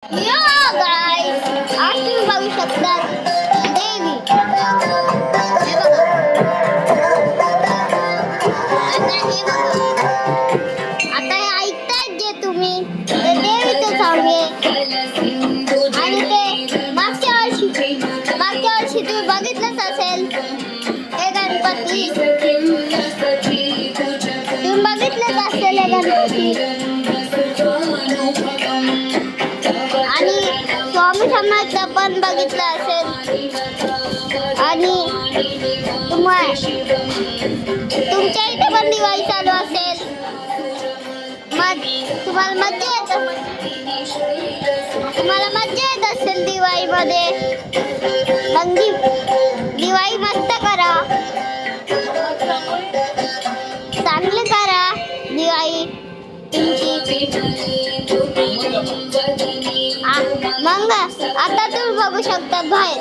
या गाइस, आज तुम्ही बघू शकता देवी. हे बघा. आता हे ऐकताय जे तुम्ही ते देवीचं सॉन्ग आहे. आणि ते मागच्या वर्षी तुम्ही बघितलंच असेल. हे गणपती तुम्ही बघितलंच असेल हे गणपती. आणि स्वामी समर्थ पण बघितलं असेल. आणि तुमच्या इथे पण दिवाळी चालू असेल. मग तुम्हाला मज्जा येत असेल दिवाळीमध्ये. मग दिवाळी मस्त करा, चांगली करा दिवाळी तुमची. मग आता तुम्ही बघू शकता बाहेर.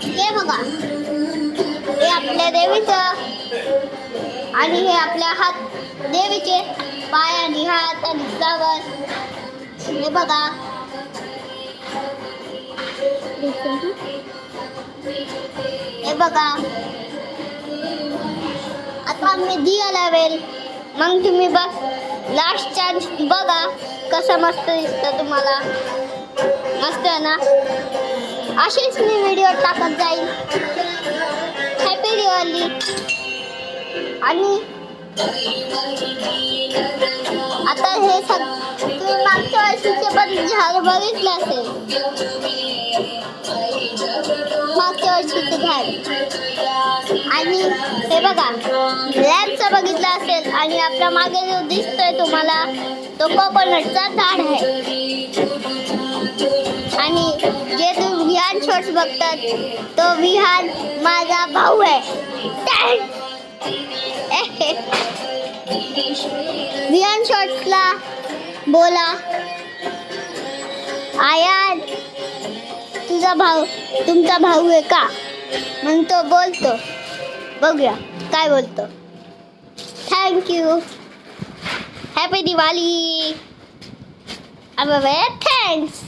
हे बघा, हे आपल्या देवीचं. आणि हे आपल्या हात देवीचे पाय आणि हात आणि फ्लावर. हे बघा, हे बघा. आता मी दिया लावेल. मग तुम्ही लास्ट चान्स बघा कसा मस्त दिसतं तुम्हाला. मस्त आहे ना. असेच मी व्हिडिओ टाकत जाईल. हॅपी दिवाळी. आणि आता हे तुम्ही मागच्या वर्षीचे पण झाड बघितले असेल. मागच्या वर्षीचे झाड. आणि हे बघा, लॅम्पचं बघितलं असेल. आणि आपल्या मागे जो दिसतोय तुम्हाला तो कोकोनटचा झाड आहे. आणि जे तुम्ही विहान शॉर्ट्स बघतात तो विहान माझा भाऊ आहे. विहान शॉर्ट्सला बोला, आयान तुमचा भाऊ आहे का. मग तो बोलतो. बघूया काय बोलतो. थँक्यू. हॅपी दिवाळी. थँक्स.